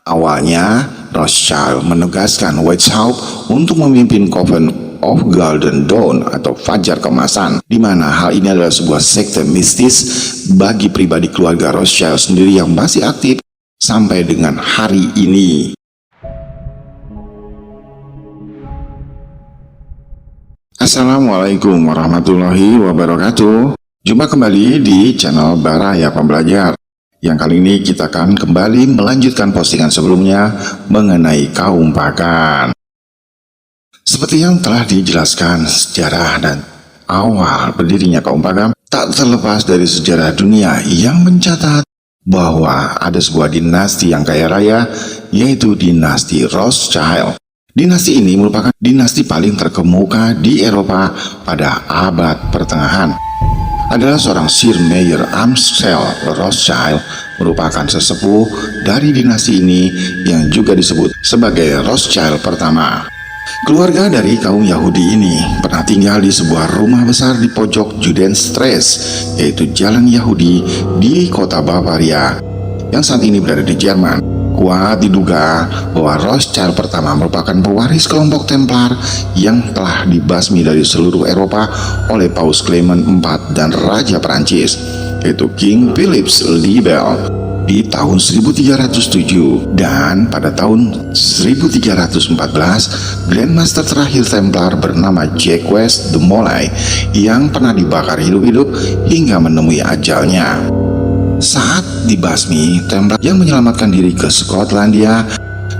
Awalnya, Rothschild menugaskan Weishaupt untuk memimpin Coven of Golden Dawn atau Fajar Keemasan, di mana hal ini adalah sebuah sekte mistis bagi pribadi keluarga Rothschild sendiri yang masih aktif sampai dengan hari ini. Assalamualaikum warahmatullahi wabarakatuh. Jumpa kembali di channel Baraya Pembelajar. Yang kali ini kita akan kembali melanjutkan postingan sebelumnya mengenai kaum pagan. Seperti yang telah dijelaskan, sejarah dan awal berdirinya kaum pagan tak terlepas dari sejarah dunia yang mencatat bahwa ada sebuah dinasti yang kaya raya, yaitu dinasti Rothschild. Dinasti ini merupakan dinasti paling terkemuka di Eropa pada abad pertengahan. Adalah seorang Sir Mayer Amschel Rothschild, merupakan sesepuh dari dinasti ini yang juga disebut sebagai Rothschild pertama. Keluarga dari kaum Yahudi ini pernah tinggal di sebuah rumah besar di pojok Judenstrasse, yaitu Jalan Yahudi di kota Bavaria, yang saat ini berada di Jerman. Kuat diduga bahwa Rothschild pertama merupakan pewaris kelompok Templar yang telah dibasmi dari seluruh Eropa oleh Paus Clement IV dan Raja Perancis, yaitu King Philip le Bel di tahun 1307. Dan pada tahun 1314, Grandmaster terakhir Templar bernama Jacques de Molay yang pernah dibakar hidup-hidup hingga menemui ajalnya. Saat dibasmi, Templar yang menyelamatkan diri ke Skotlandia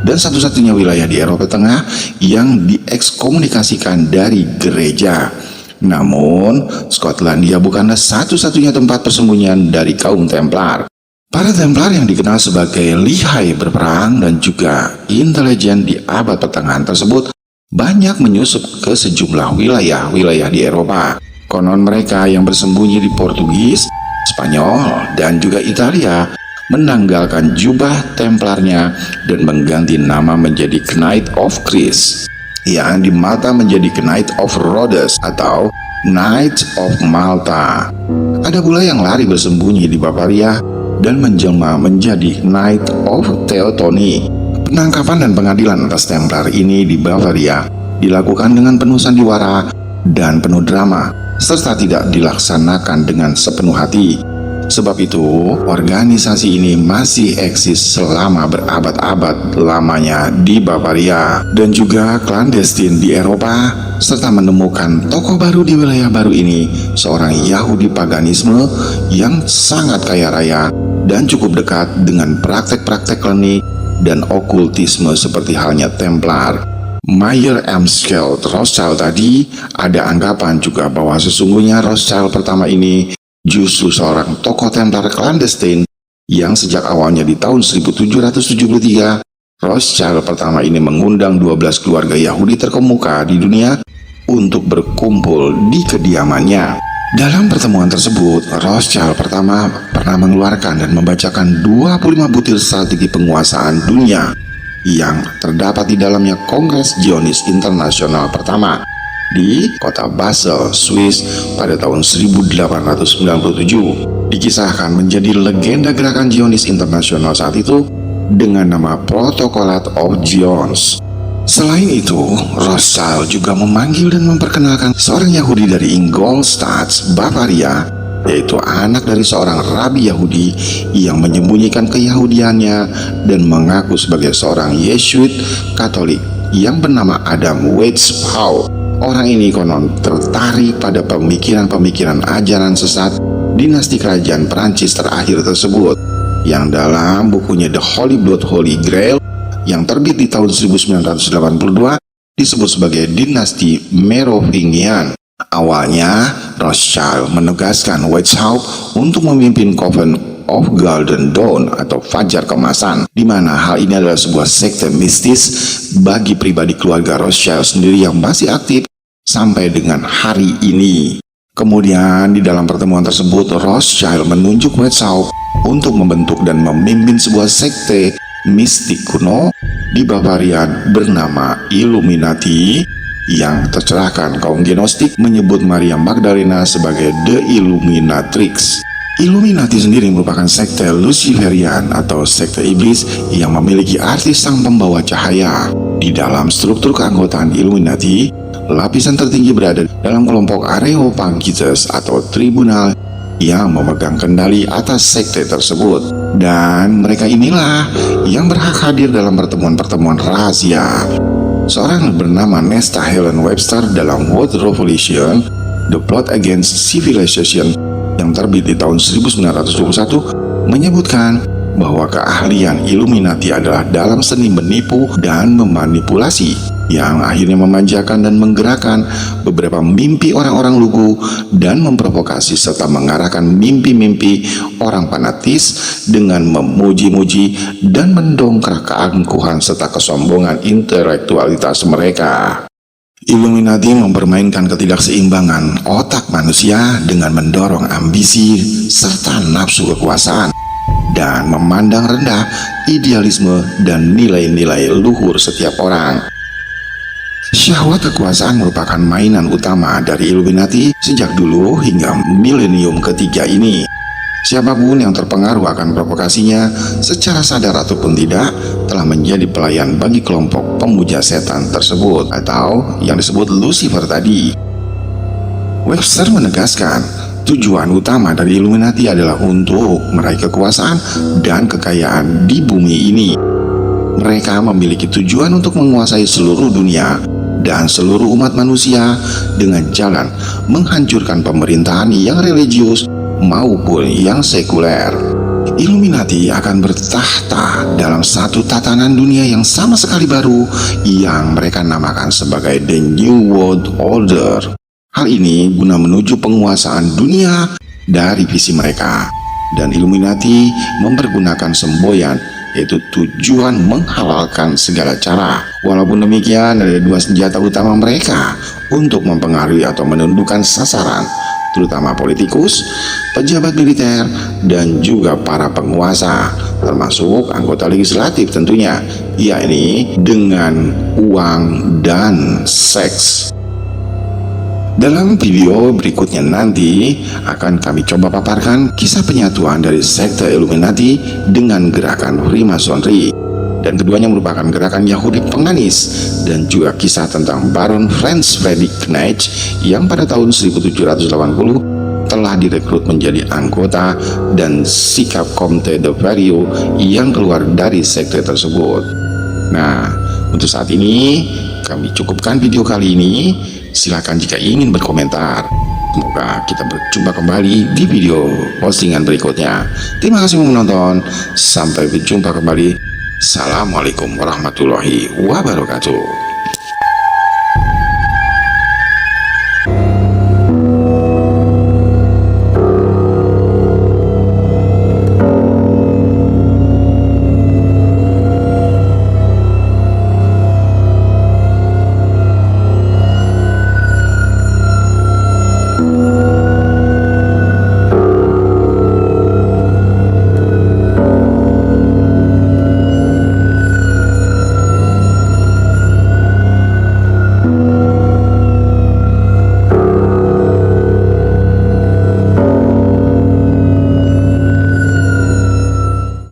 dan satu-satunya wilayah di Eropa Tengah yang diekskomunikasikan dari gereja. Namun, Skotlandia bukanlah satu-satunya tempat persembunyian dari kaum Templar. Para Templar yang dikenal sebagai lihai berperang dan juga intelijen di abad pertengahan tersebut banyak menyusup ke sejumlah wilayah-wilayah di Eropa. Konon mereka yang bersembunyi di Portugis, Spanyol, dan juga Italia menanggalkan jubah Templarnya dan mengganti nama menjadi Knight of Christ, yang di Malta menjadi Knight of Rhodes atau Knight of Malta. Ada pula yang lari bersembunyi di Bavaria dan menjelma menjadi Knight of Teotoni. Penangkapan dan pengadilan atas Templar ini di Bavaria dilakukan dengan penuh sandiwara dan penuh drama, serta tidak dilaksanakan dengan sepenuh hati. Sebab itu, organisasi ini masih eksis selama berabad-abad lamanya di Bavaria dan juga klandestin di Eropa, serta menemukan tokoh baru di wilayah baru ini, seorang Yahudi paganisme yang sangat kaya raya dan cukup dekat dengan praktek-praktek klinik dan okultisme seperti halnya Templar. Mayer Amschel Rothschild tadi, ada anggapan juga bahwa sesungguhnya Rothschild pertama ini justru seorang tokoh Templar klandestin yang sejak awalnya di tahun 1773, Rothschild pertama ini mengundang 12 keluarga Yahudi terkemuka di dunia untuk berkumpul di kediamannya. Dalam pertemuan tersebut, Rothschild pertama pernah mengeluarkan dan membacakan 25 butir strategi penguasaan dunia yang terdapat di dalamnya Kongres Zionis Internasional pertama di kota Basel, Swiss pada tahun 1897. Dikisahkan menjadi legenda gerakan Zionis Internasional saat itu dengan nama Protocolat of Zions. Selain itu, Rothschild juga memanggil dan memperkenalkan seorang Yahudi dari Ingolstadt, Bavaria, yaitu anak dari seorang rabi Yahudi yang menyembunyikan keyahudiannya dan mengaku sebagai seorang Yesuit Katolik yang bernama Adam Weishaupt. Orang ini konon tertarik pada pemikiran-pemikiran ajaran sesat dinasti kerajaan Perancis terakhir tersebut, yang dalam bukunya The Holy Blood Holy Grail yang terbit di tahun 1982 disebut sebagai dinasti Merovingian. Awalnya, Rothschild menugaskan Weishaupt untuk memimpin Coven of Golden Dawn atau Fajar Keemasan, di mana hal ini adalah sebuah sekte mistis bagi pribadi keluarga Rothschild sendiri yang masih aktif sampai dengan hari ini. Kemudian di dalam pertemuan tersebut, Rothschild menunjuk Weishaupt untuk membentuk dan memimpin sebuah sekte mistik kuno di Bavaria bernama Illuminati, yang tercerahkan kaum Gnostik menyebut Maria Magdalena sebagai The Illuminatrix. Illuminati sendiri merupakan sekte Luciferian atau sekte iblis yang memiliki arti sang pembawa cahaya. Di dalam struktur keanggotaan Illuminati, lapisan tertinggi berada dalam kelompok Areopagites atau tribunal yang memegang kendali atas sekte tersebut. Dan mereka inilah yang berhak hadir dalam pertemuan-pertemuan rahasia. Seorang bernama Nesta Helen Webster dalam World Revolution, The Plot Against Civilization yang terbit di tahun 1921 menyebutkan bahwa keahlian Illuminati adalah dalam seni menipu dan memanipulasi yang akhirnya memanjakan dan menggerakkan beberapa mimpi orang-orang lugu dan memprovokasi serta mengarahkan mimpi-mimpi orang fanatis dengan memuji-muji dan mendongkrak keangkuhan serta kesombongan intelektualitas mereka. Illuminati mempermainkan ketidakseimbangan otak manusia dengan mendorong ambisi serta nafsu kekuasaan dan memandang rendah idealisme dan nilai-nilai luhur setiap orang. Syahwat kekuasaan merupakan mainan utama dari Illuminati sejak dulu hingga milenium ketiga ini. Siapapun yang terpengaruh akan provokasinya secara sadar ataupun tidak telah menjadi pelayan bagi kelompok pemuja setan tersebut atau yang disebut Lucifer tadi. Webster menegaskan tujuan utama dari Illuminati adalah untuk meraih kekuasaan dan kekayaan di bumi ini. Mereka memiliki tujuan untuk menguasai seluruh dunia dan seluruh umat manusia dengan jalan menghancurkan pemerintahan yang religius maupun yang sekuler. Illuminati akan bertahta dalam satu tatanan dunia yang sama sekali baru yang mereka namakan sebagai The New World Order. Hal ini guna menuju penguasaan dunia dari visi mereka. Dan Illuminati mempergunakan semboyan yaitu tujuan menghalalkan segala cara. Walaupun demikian, ada dua senjata utama mereka untuk mempengaruhi atau menundukkan sasaran, terutama politikus, pejabat militer, dan juga para penguasa, termasuk anggota legislatif tentunya, yakni dengan uang dan seks. Dalam video berikutnya nanti akan kami coba paparkan kisah penyatuan dari sekte Illuminati dengan gerakan Freemasonry, dan keduanya merupakan gerakan Yahudi penganis, dan juga kisah tentang Baron Franz Friedrich Nietzsche yang pada tahun 1780 telah direkrut menjadi anggota dan sikap Comte de Vario yang keluar dari sekte tersebut. Nah, untuk saat ini kami cukupkan video kali ini. Silakan jika ingin berkomentar. Semoga kita berjumpa kembali di video postingan berikutnya. Terima kasih menonton. Sampai berjumpa kembali. Assalamualaikum warahmatullahi wabarakatuh.